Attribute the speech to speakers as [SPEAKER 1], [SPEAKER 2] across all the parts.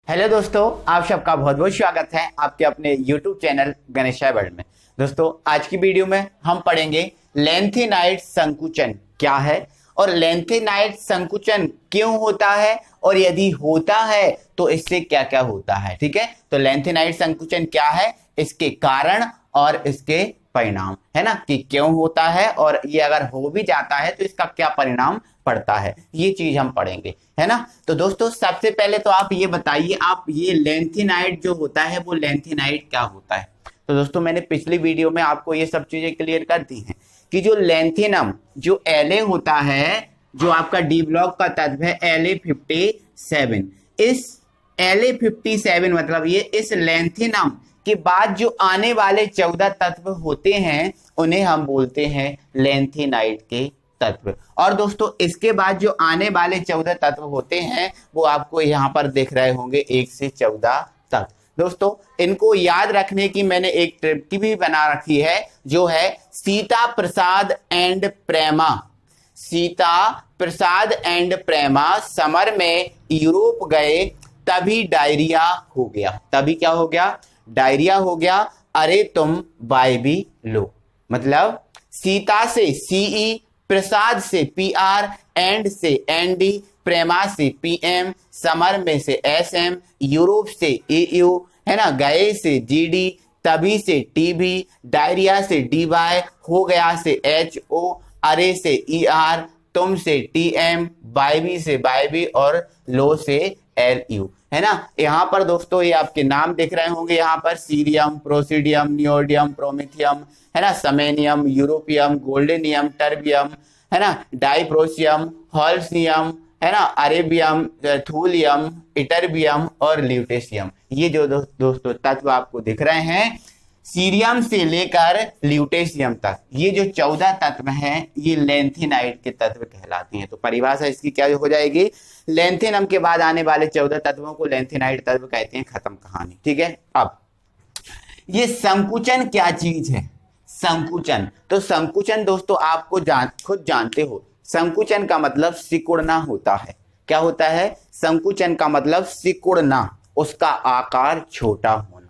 [SPEAKER 1] Hello दोस्तों, आप सबका बहुत बहुत स्वागत है आपके अपने YouTube चैनल गणेशाय वर्ल्ड में। दोस्तों, आज की वीडियो में हम पढ़ेंगे लेंथेनाइड संकुचन क्या है और लेंथेनाइड संकुचन क्यों होता है और यदि होता है तो इससे क्या क्या होता है। ठीक है, तो लेंथेनाइड संकुचन क्या है, इसके कारण और इसके परिणाम, है ना, कि क्यों होता है और ये अगर हो भी जाता है तो इसका क्या परिणाम पड़ता है, ये चीज हम पढ़ेंगे, है ना। तो दोस्तों, सबसे पहले तो आप ये बताइए, आप ये लेंथेनाइड जो होता है वो लेंथेनाइड क्या होता है। तो दोस्तों, मैंने पिछली वीडियो में आपको ये सब चीजें क्लियर कर दी हैं कि जो लेंथेनम जो La होता है, जो आपका डी ब्लॉक का तत्व है La57, इस La57 मतलब ये इस लेंथेनम के बाद जो आने वाले 14 तत्व होते हैं उन्हें हम बोलते हैं लेंथेनाइड के तत्व। और दोस्तों, इसके बाद जो आने वाले 14 तत्व होते हैं वो आपको यहाँ पर दिख रहे होंगे 1 से 14 तक। दोस्तों, इनको याद रखने की मैंने एक ट्रिक भी बना रखी है, जो है Sita Prasad and Prema. Sita Prasad and Prema summer में यूरोप गए, तभी डायरिया हो गया। तभी क्या हो गया? डायरिया हो गया। अरे तुम बाइबी लो, मतलब सीता से सीई, प्रसाद से PR, एंड से ND, प्रेमा से PM, समर में से SM, यूरोप से EU, है ना, गए से GD, तभी से TB, डायरिया से DY, हो गया से HO, अरे से ER, तुम से TM, बाइबी से बाइबी और लो से LU, है ना। यहाँ पर दोस्तों ये आपके नाम दिख रहे होंगे, यहाँ पर सीरियम, प्रोसीडियम, नियोडियम, प्रोमिथियम, है ना, समेनियम, यूरोपियम, गोल्डेनियम, टर्बियम, है ना, डाइप्रोसियम, हॉल्सियम, है ना, अरेबियम, थूलियम, इटर्बियम और ल्यूटेशियम। ये जो दोस्तों तत्व आपको दिख रहे हैं, सीरियम से लेकर ल्यूटेशियम तक, ये जो 14 तत्व हैं ये लेंथेनाइड के तत्व कहलाते हैं। तो परिभाषा इसकी क्या हो जाएगी? लेंथेनम के बाद आने वाले 14 तत्वों को लेंथेनाइड तत्व कहते हैं। खत्म कहानी। ठीक है, अब ये संकुचन क्या चीज है? संकुचन, तो संकुचन दोस्तों आपको खुद जानते हो, संकुचन का मतलब सिकुड़ना होता है। क्या होता है? संकुचन का मतलब सिकुड़ना, उसका आकार छोटा होना,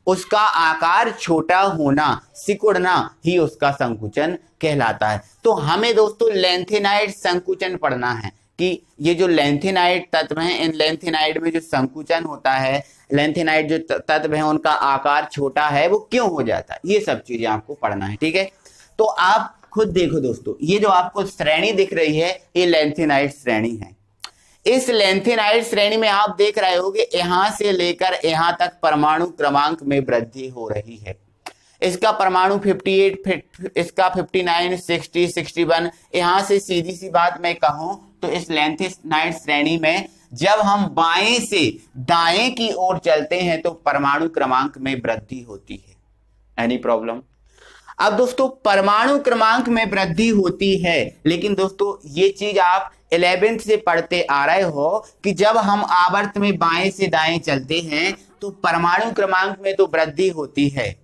[SPEAKER 1] उसका आकार छोटा होना, सिकुड़ना ही उसका संकुचन कहलाता है। तो हमें दोस्तों लेंथेनाइड संकुचन पढ़ना है कि ये जो लेंथेनाइड तत्व हैं, इन लेंथेनाइड में जो संकुचन होता है, लेंथेनाइड जो तत्व है उनका आकार छोटा है, वो क्यों हो जाता है, ये सब चीजें आपको पढ़ना है। ठीक है, तो आप खुद देखो दोस्तों, ये जो आपको श्रेणी दिख रही है ये लेंथेनाइड श्रेणी है। इस लेंथेनाइड श्रेणी में आप देख रहे होगे यहां से लेकर यहां तक परमाणु क्रमांक में वृद्धि हो रही है। इसका परमाणु 58, इसका 59, 60, 61। यहां से सीधी सी बात मैं कहूं तो इस लेंथेनाइड श्रेणी में जब हम बाएं से दाएं की ओर चलते हैं तो परमाणु क्रमांक में वृद्धि होती है। Any problem? अब दोस्तों, परमाणु क्रमांक में वृद्धि होती है, लेकिन दोस्तों ये चीज आप 11th से पढ़ते आ रहे हो कि जब हम आवर्त में बाएं से दाएं चलते हैं तो परमाणु क्रमांक में तो वृद्धि होती है,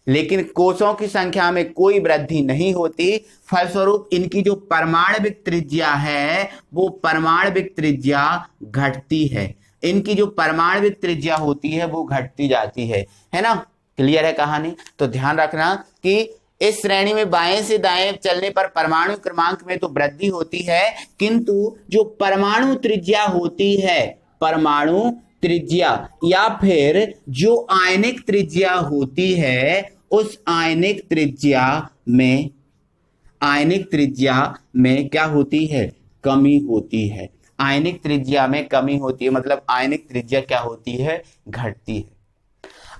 [SPEAKER 1] लेकिन कोषों की संख्या में कोई वृद्धि नहीं होती। फलस्वरूप इनकी जो परमाणविक त्रिज्या है वो परमाणविक त्रिज्या घटती है। इनकी जो परमाणविक त्रिज्या होती है वो घटती जाती है ना। क्लियर है कहानी? तो ध्यान रखना कि इस श्रेणी में बाएं से दाएं चलने पर परमाणु क्रमांक में तो वृद्धि होती है, किंतु जो परमाणु त्रिज्या होती है, परमाणु त्रिज्या या फिर जो आयनिक त्रिज्या होती है, उस आयनिक त्रिज्या में क्या होती है? कमी होती है। आयनिक त्रिज्या में कमी होती है, मतलब आयनिक त्रिज्या क्या होती है? घटती है।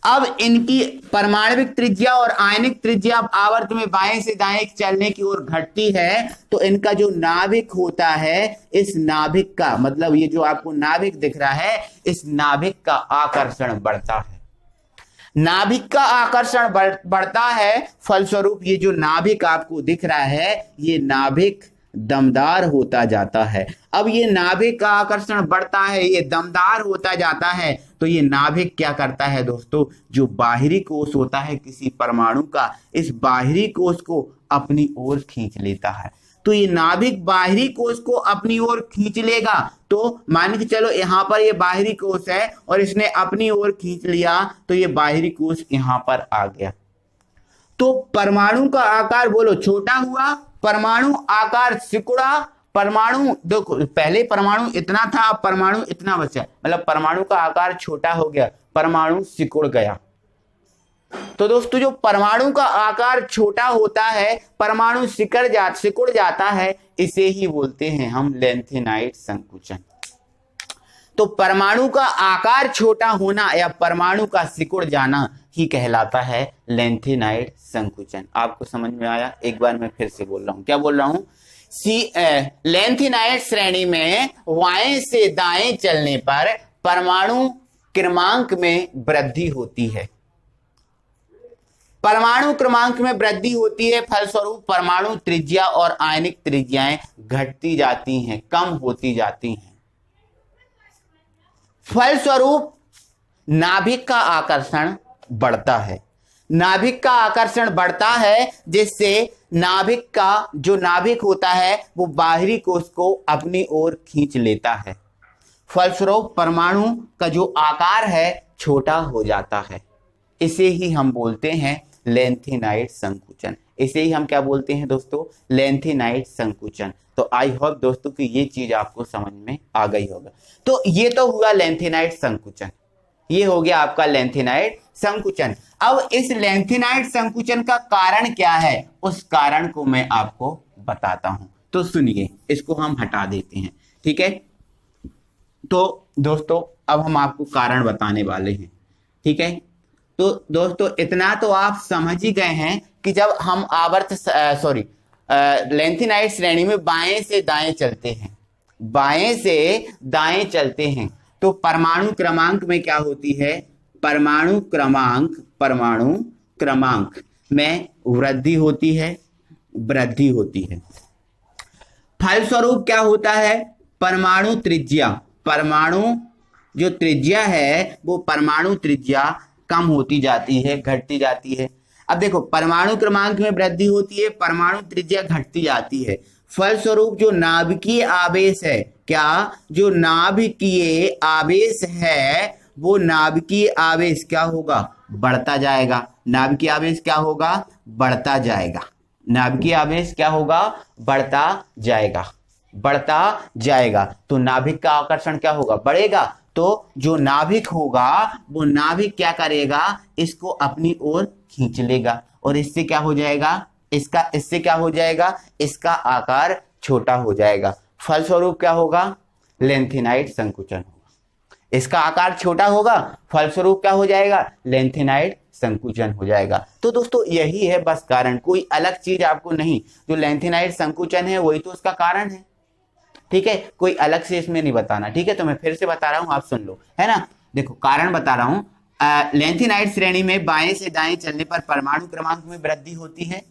[SPEAKER 1] अब इनकी परमाणविक त्रिज्या और आयनिक त्रिज्या आवर्त में बाएं से दाएं चलने की ओर घटती है, तो इनका जो नाभिक होता है, इस नाभिक का मतलब ये जो आपको नाभिक दिख रहा है, इस नाभिक का आकर्षण बढ़ता है। नाभिक का आकर्षण बढ़ता है, फलस्वरूप ये जो नाभिक आपको दिख रहा है ये नाभिक दमदार होता जाता है। अब ये नाभिक का आकर्षण बढ़ता है, ये दमदार होता जाता है, तो ये नाभिक क्या करता है दोस्तों? जो बाहरी कोश होता है किसी परमाणु का, इस बाहरी कोश को अपनी ओर खींच लेता है। तो ये नाभिक बाहरी कोश को अपनी ओर खींच लेगा। तो मान के चलो यहाँ पर ये बाहरी कोश है और इसने अपनी ओर खींच लिया, तो ये बाहरी कोश यहाँ पर आ गया। तो परमाणु का आकार बोलो छोटा हुआ, परमाणु आकार सिकुड़ा, परमाणु देखो पहले परमाणु इतना था, अब परमाणु इतना बचा, मतलब परमाणु का आकार छोटा हो गया, परमाणु सिकुड़ गया। तो दोस्तों जो परमाणु का आकार छोटा होता है, परमाणु सिकुड़ जाता है, इसे ही बोलते हैं हम लेंथेनाइट संकुचन। तो परमाणु का आकार छोटा होना या परमाणु का सिकुड़ जाना ही कहलाता है लेंथेनाइट संकुचन। आपको समझ में आया? एक बार मैं फिर से बोल रहा हूं, क्या बोल रहा हूं? लेंथेनाइट श्रेणी में बाएं से दाएं चलने पर परमाणु क्रमांक में वृद्धि होती है। परमाणु क्रमांक में वृद्धि होती है, फलस्वरूप परमाणु त्रिज्या और आयनिक त्रिज्याएं घटती जाती हैं, कम होती जाती हैं। फलस्वरूप नाभिक का आकर्षण बढ़ता है। नाभिक का आकर्षण बढ़ता है, जिससे नाभिक का जो नाभिक होता है वो बाहरी कोश को अपनी ओर खींच लेता है। फलस्वरूप परमाणु का जो आकार है छोटा हो जाता है। इसे ही हम बोलते हैं लेंथेनाइट संकुचन। इसे ही हम क्या बोलते हैं दोस्तों? लेंथेनाइट संकुचन। तो आई होप दोस्तों कि ये चीज आपको समझ में आ गई होगा। तो ये तो हुआ लेंथेनाइट संकुचन, ये हो गया आपका लेंथेनाइट संकुचन। अब इस लेंथेनाइट संकुचन का कारण क्या है, उस कारण को मैं आपको बताता हूं। तो सुनिए, इसको हम हटा देते हैं, ठीक है। तो दोस्तों अब हम आपको कारण बताने वाले हैं, ठीक है। तो दोस्तों इतना तो आप समझ ही गए हैं कि जब हम लेंथेनाइट श्रेणी में बाएं से दाएं चलते हैं, बाएं से दाएं चलते हैं, तो परमाणु क्रमांक में क्या होती है? परमाणु क्रमांक में वृद्धि होती है, फलस्वरूप क्या होता है? परमाणु जो त्रिज्या है वो परमाणु त्रिज्या कम होती जाती है, घटती जाती है। अब देखो परमाणु क्रमांक में वृद्धि होती है, परमाणु त्रिज्या घटती जाती है। फलस्वरूप जो नाभिकीय आवेश है, क्या जो नाभिकीय आवेश है वो नाभिकीय आवेश क्या होगा? बढ़ता जाएगा। नाभिकीय आवेश क्या होगा? बढ़ता जाएगा। नाभिकीय आवेश क्या होगा? बढ़ता जाएगा। तो नाभिक का आकर्षण क्या होगा? बढ़ेगा। तो जो नाभिक होगा वो नाभिक क्या करेगा? इसको अपनी ओर खींच लेगा और इससे क्या हो जाएगा? इसका आकार छोटा हो जाएगा। फलस्वरूप क्या होगा? लेंथेनाइट संकुचन होगा। इसका आकार छोटा होगा, फलस्वरूप क्या हो जाएगा? लेंथेनाइट संकुचन हो जाएगा। तो दोस्तों यही है बस कारण, कोई अलग चीज आपको नहीं। जो लेंथेनाइट संकुचन है वही तो उसका कारण है, ठीक है। कोई अलग से इसमें नहीं बताना, ठीक है। तो मैं फिर से बता रहा हूं, आप सुन लो, है ना। देखो कारण बता रहा हूं। लेंथेनाइट श्रेणी में बाएं से दाएं चलने पर परमाणु क्रमांक में वृद्धि होती है,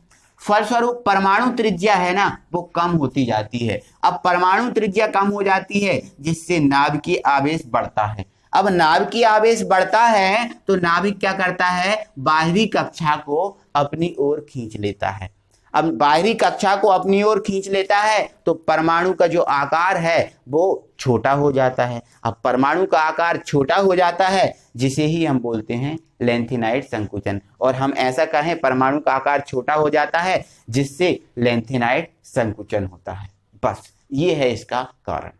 [SPEAKER 1] फलस्वरूप परमाणु त्रिज्या है ना वो कम होती जाती है। अब परमाणु त्रिज्या कम हो जाती है, जिससे नाभिकीय आवेश बढ़ता है। अब नाभिकीय आवेश बढ़ता है तो नाभिक क्या करता है? बाहरी कक्षा को अपनी ओर खींच लेता है। अब बाहरी कक्षा को अपनी ओर खींच लेता है तो परमाणु का जो आकार है वो छोटा हो जाता है। अब परमाणु का आकार छोटा हो जाता है, जिसे ही हम बोलते हैं लेंथेनाइट संकुचन। और हम ऐसा कहें परमाणु का आकार छोटा हो जाता है जिससे लेंथेनाइट संकुचन होता है। बस ये है इसका कारण।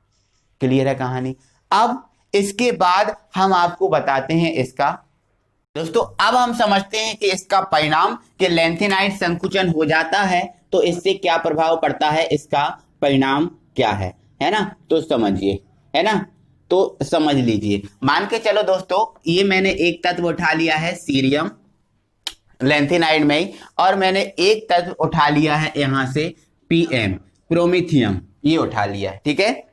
[SPEAKER 1] क्लियर है कहानी? अब इसके बाद हम आपको बताते हैं इसका। दोस्तों अब हम समझते हैं कि इसका परिणाम कि लेंथेनाइट संकुचन हो जाता है तो इससे क्या प्रभाव पड़ता है, इसका परिणाम क्या है ना। तो समझिए, है ना। तो समझ लीजिए, मान के चलो दोस्तों ये मैंने एक तत्व उठा लिया है सीरियम लेंथेनाइड में ही, और मैंने एक तत्व उठा लिया है यहां से पीएम प्रोमेथियम, ये उठा लिया है, ठीक है।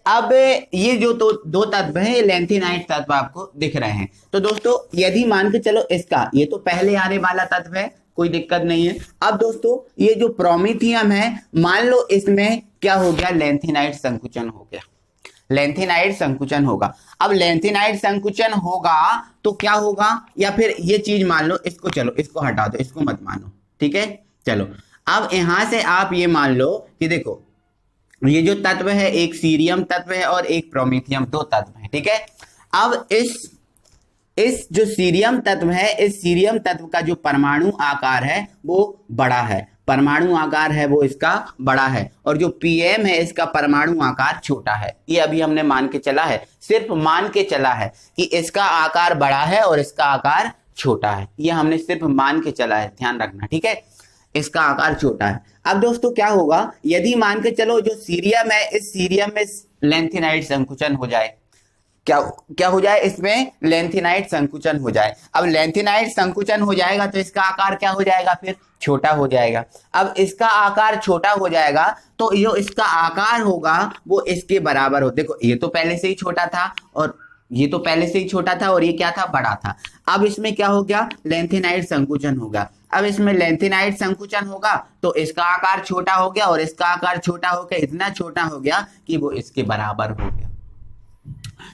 [SPEAKER 1] अब ये जो दो तत्व हैं लेंथेनाइट तत्व आपको दिख रहे हैं। तो दोस्तों यदि मान के चलो इसका, ये तो पहले आने वाला तत्व है, कोई दिक्कत नहीं है। अब दोस्तों ये जो प्रोमेथियम है, मान लो इसमें क्या हो गया? लेंथेनाइट संकुचन हो गया, लेंथेनाइट संकुचन होगा। अब लेंथेनाइट संकुचन होगा तो क्या होगा? या फिर ये चीज मान लो, इसको चलो इसको हटा दो, इसको मत मानो, ठीक है। चलो अब यहां से आप ये मान लो कि देखो ये जो तत्व है एक सीरियम तत्व है और एक प्रोमेथियम, दो तत्व है, ठीक है। अब इस जो सीरियम तत्व है, इस सीरियम तत्व का जो परमाणु आकार है वो बड़ा है, परमाणु आकार है वो इसका बड़ा है, और जो पीएम है इसका परमाणु आकार छोटा है। ये अभी हमने मान के चला है, सिर्फ मान के चला है कि इसका आकार बड़ा है और इसका आकार छोटा है, ये हमने सिर्फ मान के चला है, ध्यान रखना, ठीक है। इसका आकार छोटा है। अब दोस्तों क्या होगा, यदि मान के चलो जो सीरियम है, इस सीरियम में लेंथेनाइट संकुचन हो जाए, क्या हो जाए, इसमें लेंथेनाइट संकुचन हो जाए। अब लेंथेनाइट संकुचन हो जाएगा तो इसका आकार क्या हो जाएगा, फिर छोटा हो जाएगा। अब इसका आकार छोटा हो जाएगा तो जो इसका आकार होगा वो इसके बराबर हो। देखो ये तो पहले से ही छोटा था और ये तो पहले से ही छोटा था और ये क्या था, बड़ा था। अब इसमें क्या हो गया, लेंथेनाइट संकुचन होगा। अब इसमें लेंथेनाइट संकुचन होगा तो इसका आकार छोटा हो गया और इसका आकार छोटा हो गया, इतना छोटा हो गया कि वो इसके बराबर हो गया।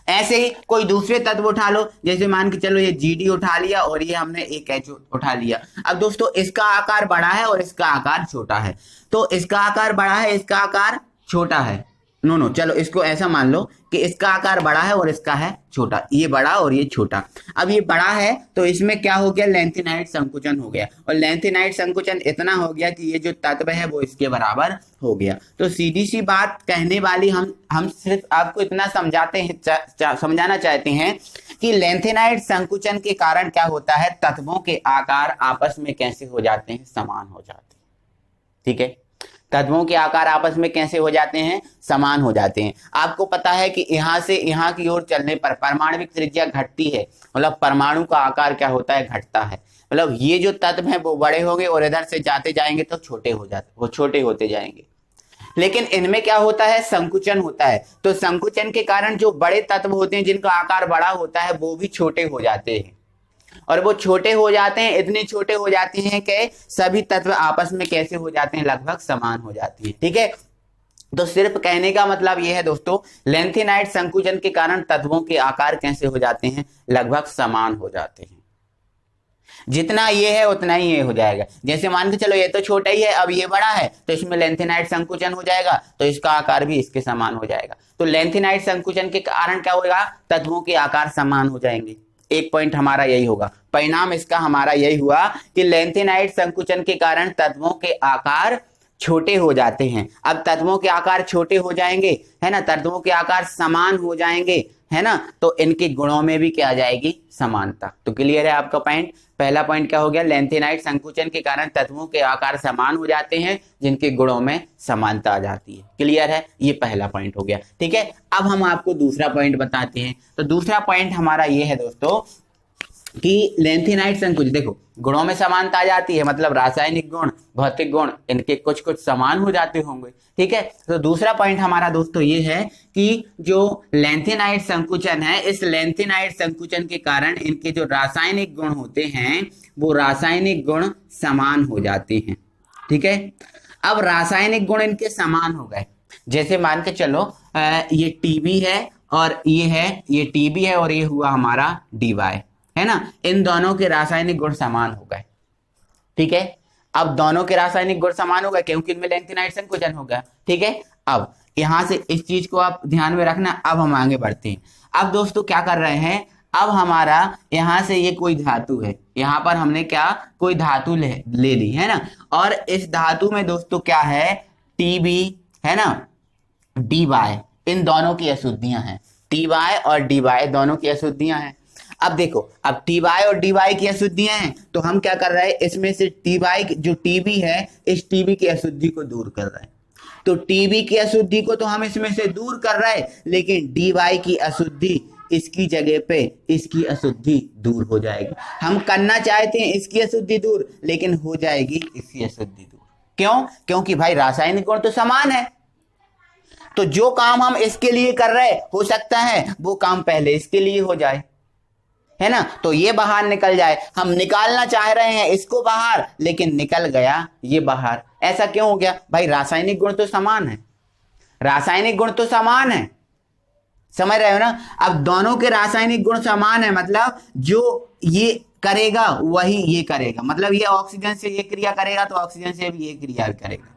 [SPEAKER 1] ऐसे ही कोई दूसरे तत्व उठा लो, जैसे मान के चलो ये GD उठा लिया और ये हमने एक H उठा लिया। अब दोस्तों इसका आकार बड़ा है और इसका आकार छोटा है, तो इसका आकार बड़ा है, इसका आकार छोटा है, नो चलो इसको ऐसा मान लो कि इसका आकार बड़ा है और इसका है छोटा, ये बड़ा और ये छोटा। अब ये बड़ा है तो इसमें क्या हो गया, लेंथेनाइट संकुचन हो गया, और लेंथेनाइट संकुचन इतना हो गया कि ये जो तत्व है वो इसके बराबर हो गया। तो सीधी सी बात कहने वाली हम सिर्फ आपको इतना समझाना चाहते हैं कि लेंथेनाइट संकुचन के कारण क्या होता है, तत्वों के आकार आपस में कैसे हो जाते हैं, समान हो जाते हैं, ठीक है। तत्वों के आकार आपस में कैसे हो जाते हैं, समान हो जाते हैं। आपको पता है कि यहां से यहां की ओर चलने पर परमाणविक त्रिज्या घटती है, मतलब परमाणु का आकार क्या होता है, घटता है। मतलब ये जो तत्व है वो बड़े होंगे और इधर से जाते जाएंगे तो छोटे हो जाते, वो छोटे होते जाएंगे। लेकिन इनमें क्या होता है, संकुचन होता है, तो संकुचन के कारण जो बड़े तत्व होते हैं जिनका आकार बड़ा होता है वो भी छोटे हो जाते हैं, और वो छोटे हो जाते हैं, इतने छोटे हो जाते हैं कि सभी तत्व आपस में कैसे हो जाते हैं, लगभग समान हो जाती है, ठीक है। तो सिर्फ कहने का मतलब यह है दोस्तों, लेंथेनाइट संकुचन के कारण तत्वों के आकार कैसे हो जाते हैं, लगभग समान हो जाते हैं। जितना ये है उतना ही ये हो जाएगा। जैसे मान के चलो ये तो छोटा ही है, अब ये बड़ा है तो इसमें लेंथेनाइट संकुचन हो जाएगा तो इसका आकार भी इसके समान हो जाएगा। तो लेंथेनाइट संकुचन के कारण क्या होगा, तत्वों के आकार समान हो जाएंगे। एक पॉइंट हमारा यही होगा, परिणाम इसका हमारा यही हुआ कि लेंथेनाइट संकुचन के कारण तत्वों के आकार छोटे हो जाते हैं। अब तत्वों के आकार छोटे हो जाएंगे, है ना, तत्वों के आकार समान हो जाएंगे, है ना, तो इनके गुणों में भी क्या आ जाएगी, समानता। तो क्लियर है आपका पॉइंट। पहला पॉइंट क्या हो गया, लेंथेनाइट संकुचन के कारण तत्वों के आकार समान हो जाते हैं जिनके गुणों में समानता आ जाती है। क्लियर है, ये पहला पॉइंट हो गया, ठीक है। अब हम आपको दूसरा पॉइंट बताते हैं। तो दूसरा पॉइंट हमारा ये है दोस्तों कि लेंथेनाइट संकुचन, देखो गुणों में समानता आ जाती है, मतलब रासायनिक गुण, भौतिक गुण इनके कुछ कुछ समान हो जाते होंगे, ठीक है। तो दूसरा पॉइंट हमारा दोस्तों ये है कि जो लेंथेनाइट संकुचन है, इस लेंथेनाइट संकुचन के कारण इनके जो रासायनिक गुण होते हैं वो रासायनिक गुण समान हो जाते हैं, ठीक है। अब रासायनिक गुण इनके समान हो गए, जैसे मान के चलो ये TB है और ये TB है और ये हुआ हमारा DY, है ना, इन दोनों के रासायनिक गुण समान हो गए, ठीक है। अब दोनों के रासायनिक गुण समान हो गए क्योंकि इनमें लेंथेनाइट संकुचन हो गया, ठीक है। अब यहां से इस चीज को आप ध्यान में रखना। अब हम आगे बढ़ते हैं। अब दोस्तों क्या कर रहे हैं, अब हमारा यहां से ये कोई धातु है, यहां पर हमने क्या कोई धातु ले ली, है ना, और इस धातु में दोस्तों क्या है, TB है ना, DY, इन दोनों की अशुद्धियां हैं, TY और DY दोनों की अशुद्धियां हैं। अब देखो, अब TY और DY की अशुद्धियां हैं तो हम क्या कर रहे हैं, इसमें से TY जो TB है इस TB की अशुद्धि को दूर कर रहे हैं। तो TB की अशुद्धि को तो हम इसमें से दूर कर रहे हैं, लेकिन DY की अशुद्धि, इसकी जगह पे इसकी अशुद्धि दूर हो जाएगी। हम करना चाहते हैं इसकी अशुद्धि दूर, लेकिन हो जाएगी इसकी अशुद्धि दूर। क्यों, क्योंकि भाई रासायनिक गुण तो समान है, तो जो काम हम इसके लिए कर रहे हैं हो सकता है वो काम पहले इसके लिए हो जाए, है ना, तो ये बाहर निकल जाए। हम निकालना चाह रहे हैं इसको बाहर, लेकिन निकल गया ये बाहर। ऐसा क्यों हो गया, भाई रासायनिक गुण तो समान है, रासायनिक गुण तो समान है, समझ रहे हो ना। अब दोनों के रासायनिक गुण समान है, मतलब जो ये करेगा वही ये करेगा, मतलब ये ऑक्सीजन से ये क्रिया करेगा तो ऑक्सीजन से भी ये क्रिया करेगा,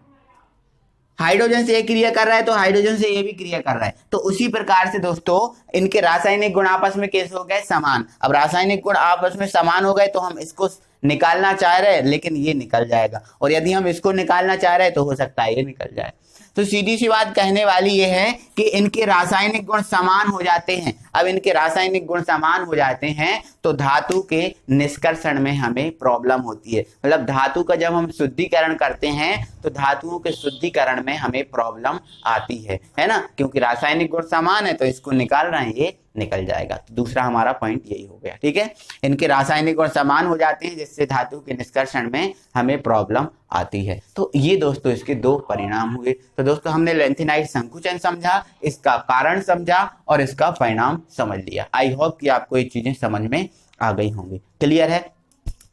[SPEAKER 1] हाइड्रोजन से ये क्रिया कर रहा है तो हाइड्रोजन से ये भी क्रिया कर रहा है। तो उसी प्रकार से दोस्तों इनके रासायनिक गुण आपस में कैसे हो गए, समान। अब रासायनिक गुण आपस में समान हो गए तो हम इसको निकालना चाह रहे हैं लेकिन ये निकल जाएगा, और यदि हम इसको निकालना चाह रहे हैं तो हो सकता है ये निकल जाए। तो सीधी सी बात कहने वाली ये है कि इनके रासायनिक गुण समान हो जाते हैं। अब इनके रासायनिक गुण समान हो जाते हैं तो धातु के निष्कर्षण में हमें प्रॉब्लम होती है, मतलब धातु का जब हम शुद्धिकरण करते हैं तो धातुओं के शुद्धिकरण में हमें प्रॉब्लम आती है ना, क्योंकि रासायनिक गुण समान है तो इसको निकाल रहे हैं ये निकल जाएगा। तो दूसरा हमारा पॉइंट यही हो गया, ठीक है। इनके रासायनिक गुण समान हो जाते हैं जिससे धातु के निष्कर्षण में हमें प्रॉब्लम आती है। तो ये दोस्तों इसके दो परिणाम हुए। तो दोस्तों हमने लेंथेनाइट संकुचन समझा, इसका कारण समझा और इसका परिणाम समझ लिया। आई होप कि आपको ये चीजें समझ में आ गई होंगी। क्लियर है?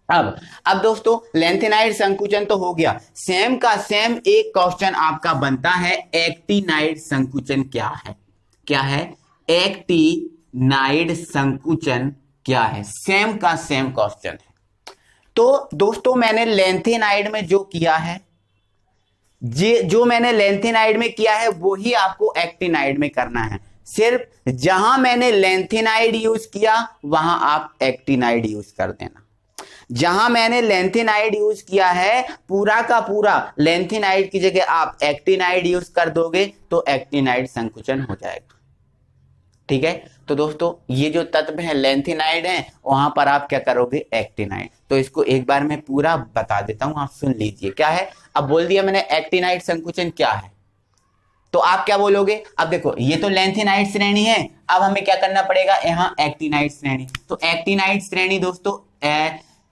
[SPEAKER 1] अब दोस्तों लेंथेनाइट संकुचन तो हो गया, सेम का सेम एक क्वेश्चन आपका बनता है, एक्टिनाइट संकुचन क्या है? क्या है? एक्टिनाइट संकुचन क्या है? सेम का सेम क्वेश्चन है। तो दोस्तों मैंने लेंथेनाइड में जो किया है, जो मैंने लेंथेनाइड में किया है वो ही आपको एक्टिनाइड में करना है। सिर्फ जहां मैंने लेंथेनाइड यूज किया वहां आप एक्टिनाइड यूज कर देना। जहां मैंने लेंथेनाइड यूज किया है पूरा का पूरा लेंथेनाइड की जगह आप एक्टिनाइड यूज कर दोगे तो एक्टिनाइड संकुचन हो जाएगा, ठीक है। तो दोस्तों ये जो तत्व है लेंथेनाइड है वहां पर आप क्या करोगे, एक्टिनाइड। तो इसको एक बार मैं पूरा बता देता हूं, आप सुन लीजिए क्या है। अब बोल दिया मैंने एक्टिनाइड संकुचन क्या है, तो आप क्या बोलोगे? अब देखो ये तो लेंथेनाइड श्रेणी है, अब हमें क्या करना पड़ेगा, यहाँ एक्टिनाइड श्रेणी। तो एक्टिनाइड श्रेणी दोस्तों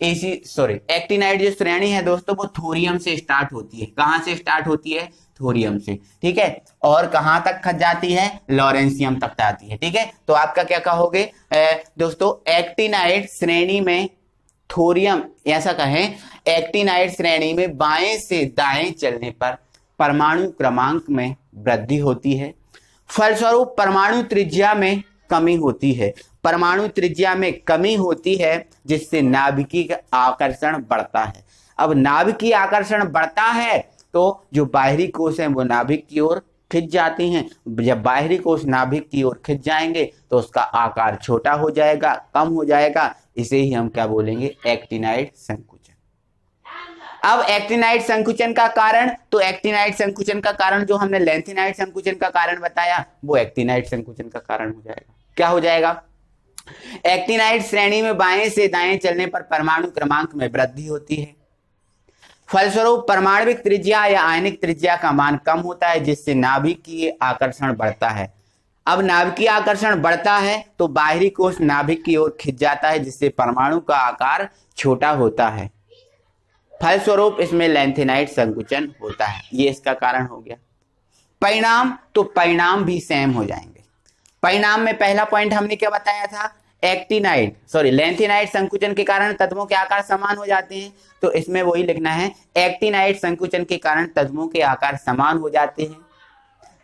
[SPEAKER 1] एक्टिनाइड जो श्रेणी है दोस्तों वो थोरियम से स्टार्ट होती है। कहां से स्टार्ट होती है? थोरियम से, ठीक है। और कहां तक जाती है? लॉरेंसियम तक जाती है, ठीक है। तो आपका क्या कहोगे दोस्तों, एक्टिनाइड श्रेणी में थोरियम, ऐसा कहें एक्टिनाइड श्रेणी में बाएं से दाएं चलने पर परमाणु क्रमांक में वृद्धि होती है, फलस्वरूप परमाणु त्रिज्या में कमी होती है। परमाणु त्रिज्या में कमी होती है जिससे नाभिकीय आकर्षण बढ़ता है। अब नाभिकीय आकर्षण बढ़ता है तो जो बाहरी कोश है वो नाभिक की ओर खिंच जाती हैं। जब बाहरी कोश नाभिक की ओर खिंच जाएंगे तो उसका आकार छोटा हो जाएगा, कम हो जाएगा। इसे ही हम क्या बोलेंगे, एक्टिनाइड संकुचन। अब एक्टिनाइड संकुचन का कारण, तो एक्टिनाइड संकुचन का कारण जो हमने लेंथेनाइड संकुचन का कारण बताया वो एक्टिनाइड संकुचन का कारण हो जाएगा। क्या हो जाएगा? एक्टिनाइड श्रेणी में बाएं से दाएं चलने पर परमाणु क्रमांक में वृद्धि होती है, फलस्वरूप परमाणविक त्रिज्या या आयनिक त्रिज्या का मान कम होता है जिससे नाभिकीय आकर्षण बढ़ता है। अब नाभिकीय आकर्षण बढ़ता है तो बाहरी कोश नाभिक की ओर खिंच जाता है जिससे परमाणु का आकार छोटा होता है, फलस्वरूप इसमें लेंथेनाइड संकुचन होता है। ये इसका कारण हो गया। परिणाम, तो परिणाम भी सेम हो जाएंगे। परिणाम में पहला पॉइंट हमने क्या बताया था, लेंथेनाइड संकुचन के कारण तत्वों के आकार समान हो जाते हैं। तो इसमें वही लिखना है, एक्टिनाइड संकुचन के कारण तत्वों के आकार समान हो जाते हैं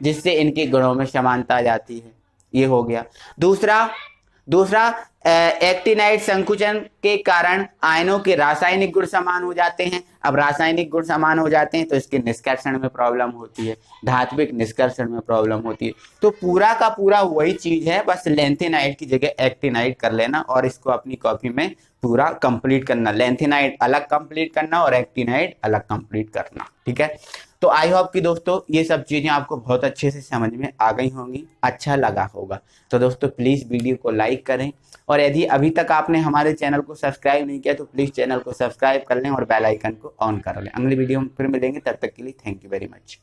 [SPEAKER 1] जिससे इनके गुणों में समानता आ जाती है। ये हो गया। दूसरा एक्टिनाइड संकुचन के कारण आयनों के रासायनिक गुण समान हो जाते हैं। अब रासायनिक गुण समान हो जाते हैं तो इसके निष्कर्षण में प्रॉब्लम होती है, धात्विक निष्कर्षण में प्रॉब्लम होती है। तो पूरा का पूरा वही चीज है, बस लेंथेनाइड की जगह एक्टिनाइड कर लेना और इसको अपनी कॉपी में पूरा कंप्लीट करना। लेंथेनाइड अलग कंप्लीट करना और एक्टिनाइड अलग कंप्लीट करना, ठीक है। तो आई होप कि दोस्तों ये सब चीजें आपको बहुत अच्छे से समझ में आ गई होंगी, अच्छा लगा होगा। तो दोस्तों प्लीज वीडियो को लाइक करें और यदि अभी तक आपने हमारे चैनल को सब्सक्राइब नहीं किया तो प्लीज चैनल को सब्सक्राइब कर लें और बेल आइकन को ऑन कर लें। अगली वीडियो में फिर मिलेंगे, तब तक के लिए थैंक यू वेरी मच।